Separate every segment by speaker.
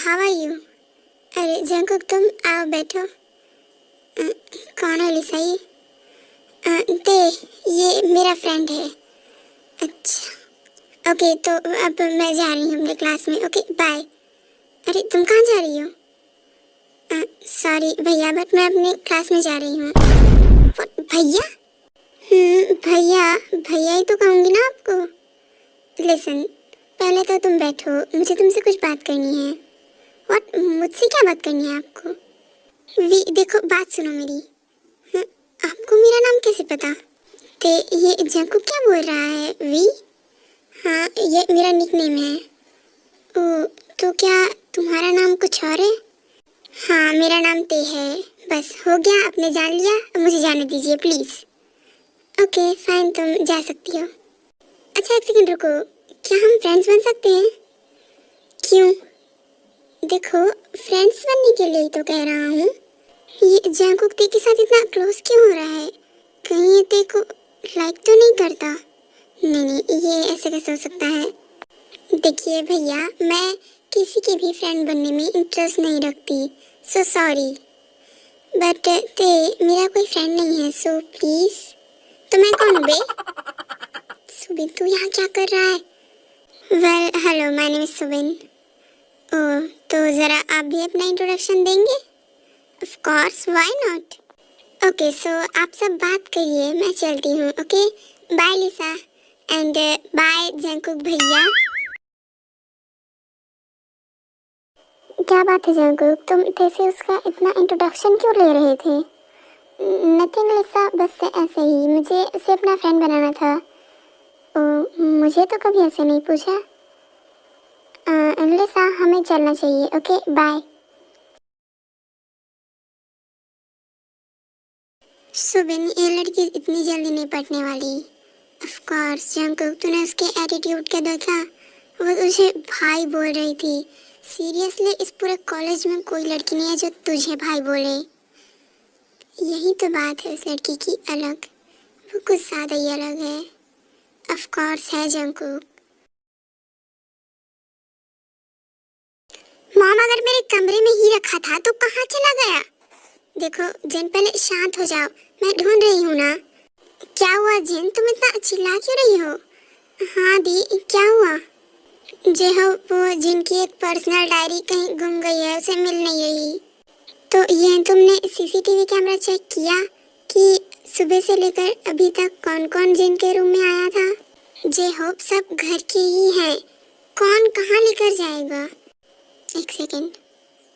Speaker 1: How are you? अरे Jungkook तुम आओ बैठो। कौन है लिसा ये? ते ये मेरा फ्रेंड है। अच्छा ओके, तो अब मैं जा रही हूँ अपने क्लास में। Okay bye. अरे तुम कहाँ जा रही हो? सॉरी भैया, बट मैं अपने क्लास में जा रही हूँ। भैया? भैया भैया ही तो कहूँगी ना आपको। लिसन, पहले तो तुम बैठो, मुझे तुमसे कुछ बात करनी है। व्हाट? मुझसे क्या बात करनी है आपको? वी देखो, बात सुनो मेरी। आपको मेरा नाम कैसे पता? ते ये जंकुक क्या बोल रहा है? वी? हाँ, ये मेरा निकनेम है। ओ, तो क्या तुम्हारा नाम कुछ और है? हाँ, मेरा नाम ते है। बस हो गया, आपने जान लिया, अब मुझे जाने दीजिए प्लीज़। ओके फाइन, तुम जा सकती हो। अच्छा एक सेकंड रुको, क्या हम फ्रेंड्स बन सकते हैं? क्यों? देखो, फ्रेंड्स बनने के लिए ही तो कह रहा हूँ। ये जंकुक ते के साथ इतना क्लोज क्यों हो रहा है? कहीं ये ते को लाइक तो नहीं करता? नहीं नहीं, ये ऐसे कैसे हो सकता है? देखिए भैया, मैं किसी के भी फ्रेंड बनने में इंटरेस्ट नहीं रखती, सो सॉरी। बट ते मेरा कोई फ्रेंड नहीं है, सो प्लीज। तो मैं कौन हूँ बे? सुबिन, तू यहाँ क्या कर रहा है? Well hello, my name is Subin. Oh, तो ज़रा आप भी अपना इंट्रोडक्शन देंगे? Of course, why not. Okay so आप सब बात करिए, मैं चलती हूँ। Okay bye Lisa and bye Jungkook भैया। क्या बात है जंकुक, तुम जैसे उसका इतना इंट्रोडक्शन क्यों ले रहे थे? नथिंग लिसा, बस ऐसे ही, मुझे उसे अपना फ्रेंड बनाना था। ओह, मुझे तो कभी ऐसे नहीं पूछा। लिसा, हमें चलना चाहिए। Okay bye. सुबिन, ये लड़की इतनी जल्दी नहीं पटने वाली। ऑफ कोर्स जंकुक, तूने उसके एटीट्यूड क्या देखा? वो तुझे भाई बोल रही थी। सीरियसली, इस पूरे कॉलेज में कोई लड़की नहीं है जो तुझे भाई बोले। यही तो बात है उस लड़की की अलग, वो कुछ ज़्यादा ही अलग है। ऑफ कोर्स है जंकुक। मॉम, अगर मेरे कमरे में ही रखा था तो कहाँ चला गया? देखो जिन, पहले शांत हो जाओ, मैं ढूंढ रही हूँ ना। क्या हुआ जिन, तुम इतना चिल्ला क्यों रही हो? हाँ दी, क्या हुआ? जे हो, वो जिनकी एक पर्सनल डायरी कहीं गुम गई है, उसे मिल नहीं रही। तो ये तुमने सीसीटीवी कैमरा चेक किया कि सुबह से लेकर अभी तक कौन कौन जिनके रूम में आया था? जे होप सब घर के ही हैं, कौन कहाँ लेकर जाएगा? एक सेकेंड,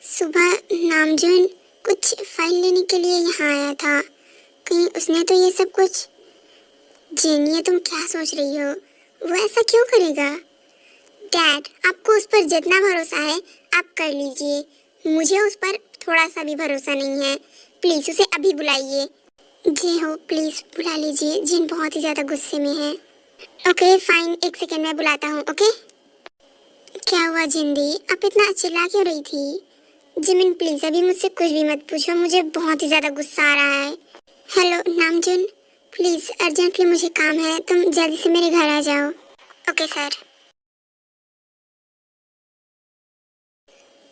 Speaker 1: सुबह नामजून कुछ फाइल लेने के लिए यहाँ आया था, कहीं उसने तो ये सब कुछ। जिन, ये तुम क्या सोच रही हो? वो ऐसा क्यों करेगा? डैड, आपको उस पर जितना भरोसा है आप कर लीजिए, मुझे उस पर थोड़ा सा भी भरोसा नहीं है। प्लीज उसे अभी बुलाइए। जी हो, प्लीज बुला लीजिए, जिन बहुत ही ज्यादा गुस्से में है। ओके फाइन, एक सेकेंड में बुलाता हूँ। ओके। क्या हुआ जिंदी, आप इतना चिल्ला क्यों रही थी? जिमिन प्लीज अभी मुझसे कुछ भी मत पूछो, मुझे बहुत ही ज्यादा गुस्सा आ रहा है। हेलो नामजुन, प्लीज अर्जेंटली मुझे काम है, तुम जल्दी से मेरे घर आ जाओ। Okay sir.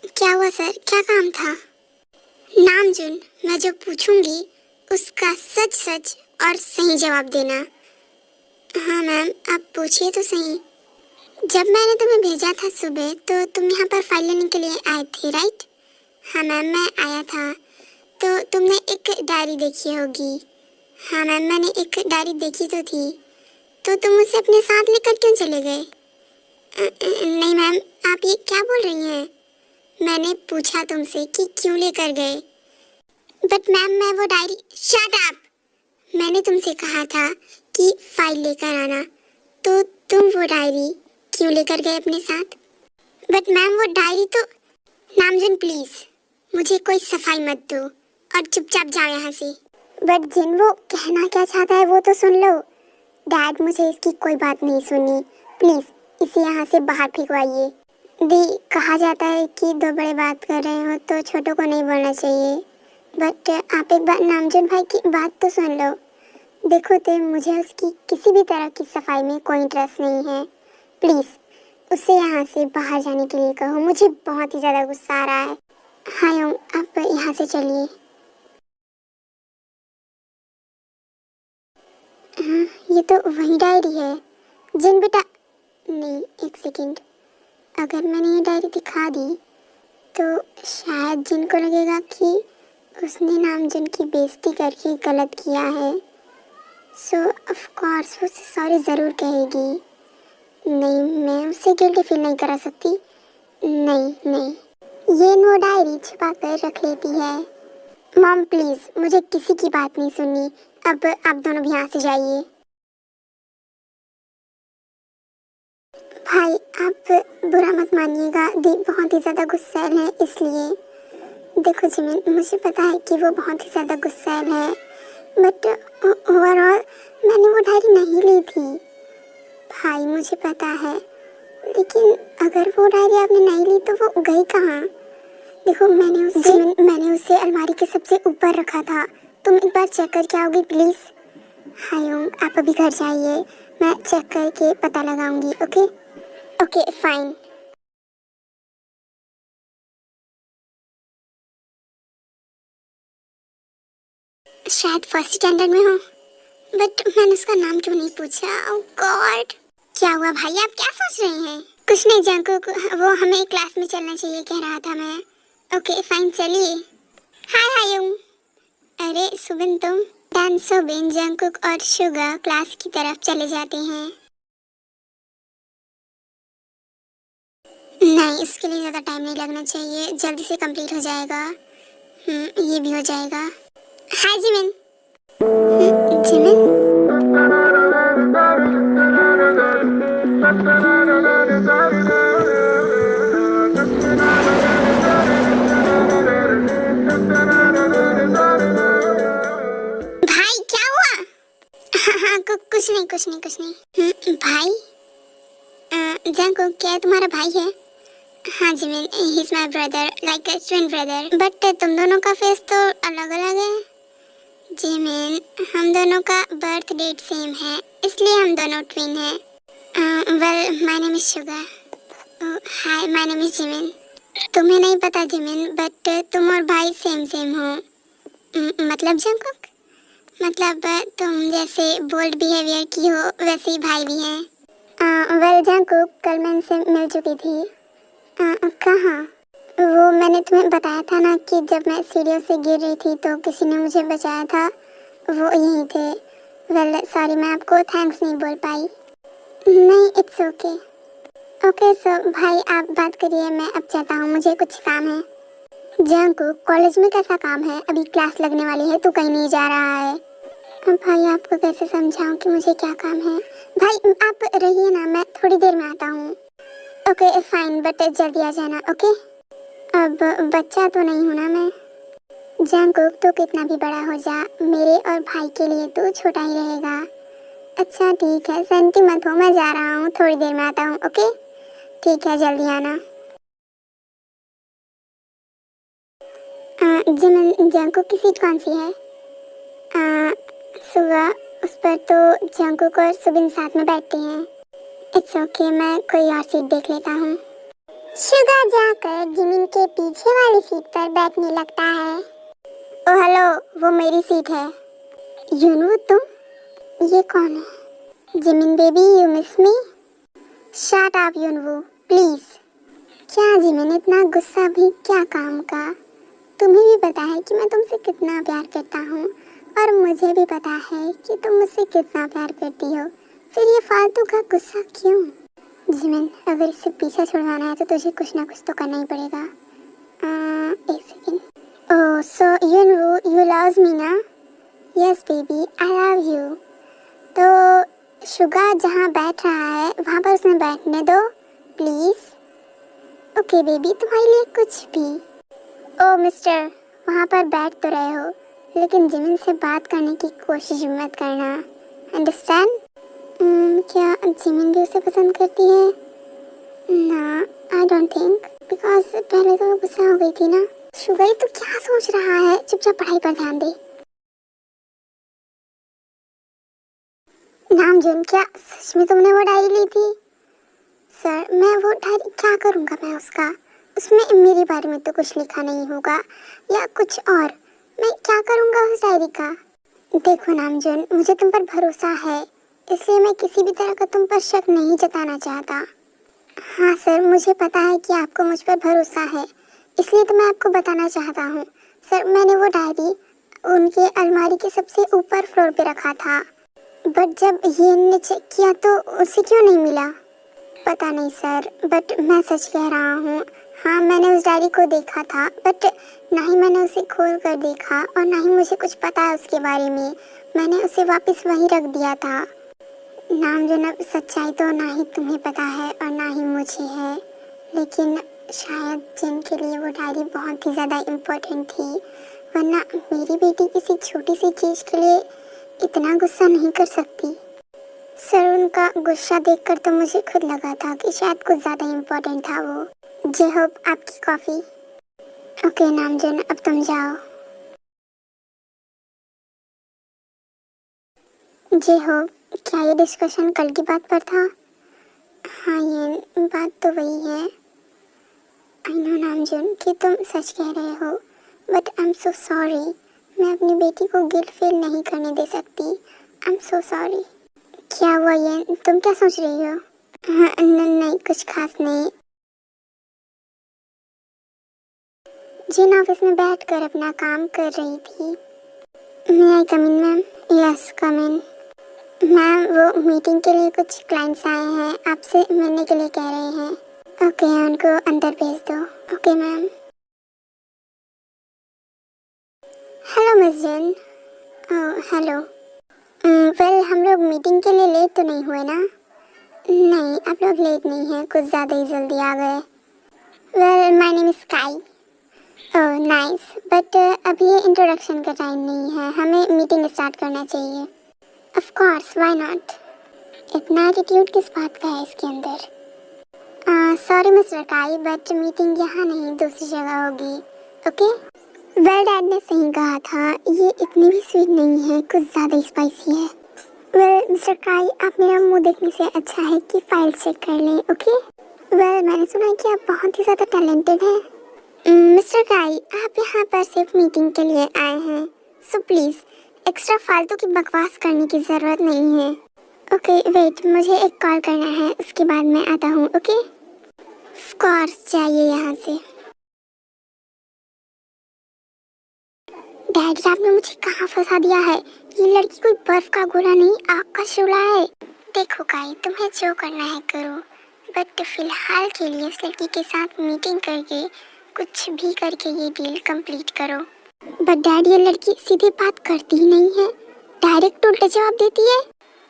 Speaker 1: क्या हुआ सर, क्या काम था? नामजुन, मैं जो पूछूंगी उसका सच सच और सही जवाब देना। हाँ मैम, आप पूछिए तो सही। जब मैंने तुम्हें भेजा था सुबह तो तुम यहाँ पर फाइल लेने के लिए आए थे, राइट? हाँ मैम, मैं आया था। तो तुमने एक डायरी देखी होगी। हाँ मैम, मैंने एक डायरी देखी तो थी। तो तुम उसे अपने साथ लेकर क्यों चले गए? नहीं मैम, आप ये क्या बोल रही हैं? मैंने पूछा तुमसे कि क्यों लेकर गए। बट मैम, मैं वो डायरी। Shut up! मैंने तुमसे कहा था कि फाइल लेकर आना, तो तुम वो डायरी क्यों लेकर गए अपने साथ? बट मैम, वो डायरी तो। नामजुन प्लीज, मुझे कोई सफाई मत दो और चुपचाप जाओ यहाँ से। बट जिन, वो कहना क्या चाहता है वो तो सुन लो। डैड, मुझे इसकी कोई बात नहीं सुननी, प्लीज इसे यहाँ से बाहर फेंकवाइए। दी, कहा जाता है कि दो बड़े बात कर रहे हो तो छोटों को नहीं बोलना चाहिए। बट आप एक बार नामजुन भाई की बात तो सुन लो। देखो ते, मुझे उसकी किसी भी तरह की सफाई में कोई इंटरेस्ट नहीं है। प्लीज उसे यहाँ से बाहर जाने के लिए कहो। मुझे बहुत ही ज़्यादा गुस्सा आ रहा है। हायोंग, आप यहाँ से चलिए। हाँ, ये तो वही डायरी है। जिन बेटा, नहीं, एक सेकंड। अगर मैंने ये डायरी दिखा दी तो शायद जिन को लगेगा कि उसने नामजुन की बेइज्जती करके गलत किया है। सो ऑफ कोर्स वो सॉरी ज़रूर कहेगी। नहीं, मैं उससे गिल्टी फील नहीं करा सकती। नहीं नहीं, ये नो डायरी छुपा कर रख लेती है। मॉम प्लीज़, मुझे किसी की बात नहीं सुननी। अब आप दोनों भी यहाँ से जाइए। भाई, आप बुरा मत मानिएगा, दी बहुत ही ज़्यादा गुस्सैल है इसलिए। देखो जिमिन, मुझे पता है कि वो बहुत ही ज़्यादा गुस्सैल है, बट ओवरऑल मैंने वो डायरी नहीं ली थी। भाई मुझे पता है, लेकिन अगर वो डायरी आपने नहीं ली तो वो गई कहाँ? देखो मैंने उसे अलमारी के सबसे ऊपर रखा था। तुम एक बार चेक करके आओगी प्लीज़? हायोंग, आप अभी घर जाइए, मैं चेक करके पता लगाऊंगी। Okay okay fine. शायद फर्स्ट स्टैंडर्ड में हो, बट मैंने उसका नाम क्यों नहीं पूछा? ओह गॉड, क्या हुआ भाई, आप क्या सोच रहे हैं? कुछ नहीं जंकुक, वो हमें क्लास में चलना चाहिए कह रहा था मैं। ओके फाइन, चलिए। हाय हायोंग। अरे सुबिन, तुम? डैन, सुबिन, जंकुक और शुगा क्लास की तरफ चले जाते हैं। नहीं, इसके लिए ज़्यादा टाइम नहीं लगना चाहिए, जल्दी से कंप्लीट हो जाएगा। ये भी हो जाएगा। हाय जिमिन। जिमिन, भाई क्या हुआ? हाँ हाँ, कुछ नहीं। भाई, जंकुक क्या तुम्हारा भाई है? हाँ Jimin, he is my brother, like a twin brother. But तुम दोनों का फेस तो अलग अलग है। जिमिन, हम दोनों का बर्थ डेट सेम है, इसलिए हम दोनों ट्विन हैं। Well, my name is Suga. Hi, my name is Jimin. तुम्हें नहीं पता जिमिन, बट तुम और भाई सेम सेम हो। मतलब जंकुक, मतलब तुम जैसे बोल्ड बिहेवियर की हो वैसे ही भाई भी हैं। वेल जंकुक, कल मैं इनसे मिल चुकी थी। कहाँ? वो मैंने तुम्हें बताया था ना कि जब मैं सीढ़ियों से गिर रही थी तो किसी ने मुझे बचाया था, वो यहीं थे। वेल सॉरी, मैं आपको थैंक्स नहीं बोल पाई। नहीं, इट्स ओके। ओके सो भाई आप बात करिए, मैं अब चाहता हूँ, मुझे कुछ काम है। जंकुक, कॉलेज में कैसा काम है? अभी क्लास लगने वाली है, तू कहीं नहीं जा रहा है। अब भाई आपको कैसे समझाऊं कि मुझे क्या काम है? भाई आप रहिए ना, मैं थोड़ी देर में आता हूँ। ओके फाइन, बट जल्दी आ जाना। ओके, अब बच्चा तो नहीं हूँ ना मैं। जंकुक, तो कितना भी बड़ा हो जा, मेरे और भाई के लिए तो छोटा ही रहेगा। अच्छा ठीक है, सेंटी मत हो, मैं जा रहा हूँ, थोड़ी देर में आता हूँ। ओके ठीक है, जल्दी आना। जिमिन, जंकुक की सीट कौन सी है? सुगा, उस पर तो जंकुक और सुबिन साथ में बैठते हैं। इट्स ओके, मैं कोई और सीट देख लेता हूँ। शुगा जाकर जिमिन के पीछे वाली सीट पर बैठने लगता है। ओ हेलो, वो मेरी सीट है। यूनवू, तुम? ये कौन है? Jimin baby, you miss me? Shut up Yeonwoo please. क्या जिमिन, इतना गुस्सा भी क्या काम का? तुम्हें भी पता है कि मैं तुमसे कितना प्यार करता हूँ, और मुझे भी पता है कि तुम मुझसे कितना प्यार करती हो, फिर ये फालतू का गुस्सा क्यों? जिमिन, अगर इससे पीछा छुड़वाना है तो तुझे कुछ ना कुछ तो करना ही पड़ेगा। एक second. Oh so you love me ना? Yes baby, I love you. तो शुगा जहाँ बैठ रहा है वहाँ पर उसमें बैठने दो प्लीज़। ओके बेबी, तुम्हारे लिए कुछ भी। ओ मिस्टर, वहाँ पर बैठ तो रहे हो, लेकिन जिमिन से बात करने की कोशिश मत करना, अंडरस्टैंड? क्या जिमिन भी उसे पसंद करती है? ना, आई डोंट थिंक, बिकॉज पहले तो वो गुस्सा हो गई थी ना। शुगर, तू क्या सोच रहा है? चुपचाप पढ़ाई पर ध्यान दे। नामजुन, क्या सच में तुमने वो डायरी ली थी? सर मैं वो डायरी क्या करूँगा मैं उसका? उसमें मेरे बारे में तो कुछ लिखा नहीं होगा या कुछ और। मैं क्या करूँगा उस डायरी का? देखो नामजन, मुझे तुम पर भरोसा है, इसलिए मैं किसी भी तरह का तुम पर शक नहीं जताना चाहता। हाँ सर, मुझे पता है कि आपको मुझ पर भरोसा है, इसलिए तो मैं आपको बताना चाहता हूँ। सर मैंने वो डायरी उनके अलमारी के सबसे ऊपर फ्लोर पे रखा था, बट जब ये ने चेक किया तो उसे क्यों नहीं मिला? पता नहीं सर, बट मैं सच कह रहा हूँ। हाँ मैंने उस डायरी को देखा था, बट ना ही मैंने उसे खोल कर देखा और ना ही मुझे कुछ पता है उसके बारे में। मैंने उसे वापस वहीं रख दिया था। नाम जनब, सच्चाई तो ना ही तुम्हें पता है और ना ही मुझे है, लेकिन शायद जिनके लिए वो डायरी बहुत ही ज़्यादा इम्पोर्टेंट थी, वरना मेरी बेटी किसी छोटी सी चीज़ के लिए इतना गुस्सा नहीं कर सकती। सर उनका गुस्सा देखकर तो मुझे खुद लगा था कि शायद कुछ ज़्यादा इम्पोर्टेंट था वो। जे होप आपकी कॉफ़ी। ओके नामजन, अब तुम जाओ। जे होप, क्या ये डिस्कशन कल की बात पर था? हाँ ये बात तो वही है। आई नो नामजन कि तुम सच कह रहे हो, but I am so sorry. मैं अपनी बेटी को गिल्ट फील नहीं करने दे सकती। I am so sorry. क्या हुआ ये, तुम क्या सोच रही हो? हाँ नहीं कुछ खास नहीं। जिन ऑफिस में बैठकर अपना काम कर रही थी। May I come in ma'am? Yes come in. Ma'am वो मीटिंग के लिए कुछ क्लाइंट्स आए हैं, आपसे मिलने के लिए कह रहे हैं। ओके उनको अंदर भेज दो। Okay ma'am. Hello Miss Jin. Oh hello. Well हम लोग मीटिंग के लिए लेट तो नहीं हुए ना? नहीं आप लोग लेट नहीं हैं, कुछ ज़्यादा ही जल्दी आ गए। Well my name is sky. Oh nice, but अभी ये इंट्रोडक्शन का टाइम नहीं है, हमें मीटिंग स्टार्ट करना चाहिए। Of course, why not. इतना एटीट्यूड किस बात का है इसके अंदर? सॉरी मिस्टर काई, बट मीटिंग यहाँ नहीं दूसरी जगह होगी। ओके? वेल डैड ने सही कहा था, ये इतनी भी स्वीट नहीं है, कुछ ज़्यादा स्पाइसी है। वेल मिस्टर काई, आप मेरा मुंह देखने से अच्छा है कि फाइल चेक कर लें। ओके? वेल मैंने सुना है कि आप बहुत ही ज़्यादा टैलेंटेड हैं। मिस्टर काई, आप यहाँ पर सिर्फ मीटिंग के लिए आए हैं, सो प्लीज़ एक्स्ट्रा फालतू की बकवास करने की ज़रूरत नहीं है। ओके वेट, मुझे एक कॉल करना है, उसके बाद मैं आता हूँ। ओके ऑफ कोर्स, जाइए यहाँ से। डैडी आपने मुझे कहाँ फंसा दिया है? ये लड़की कोई बर्फ का गोला नहीं, आग का शोला है। देखो काई, तुम्हें जो करना है करो, बट फिलहाल के लिए उस लड़की के साथ मीटिंग करके कुछ भी करके ये डील कंप्लीट करो। बट डैडी ये लड़की सीधी बात करती ही नहीं है, डायरेक्ट उल्टा जवाब देती है।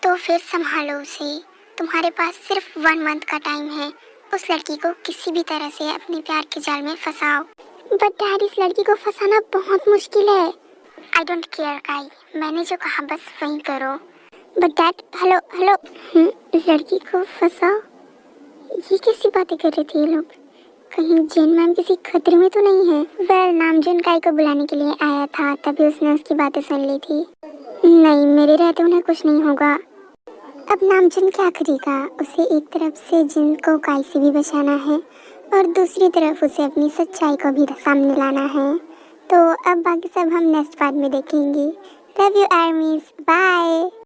Speaker 1: तो फिर संभालो उसे, तुम्हारे पास सिर्फ 1 मंथ का टाइम है। उस लड़की को किसी भी तरह से अपने प्यार के जाल में फंसाओ। बट डैडी इस लड़की को फंसाना बहुत मुश्किल है। आई डोंट केयर काई, मैंने जो कहा बस वही करो। But dad, hello hello. लड़की को फंसाओ? ये कैसी बातें कर रहे थे ये लोग? कहीं जिन मैम किसी खतरे में तो नहीं है? वेल नामजुन काई को बुलाने के लिए आया था, तभी उसने उसकी बातें सुन ली थी। नहीं, मेरे रहते उन्हें कुछ नहीं होगा। अब नामजुन क्या करेगा? उसे एक तरफ से जिन को काई से भी बचाना है और दूसरी तरफ उसे अपनी सच्चाई को भी सामने लाना है। तो अब बाकी सब हम नेक्स्ट पार्ट में देखेंगे। Love you armies, bye.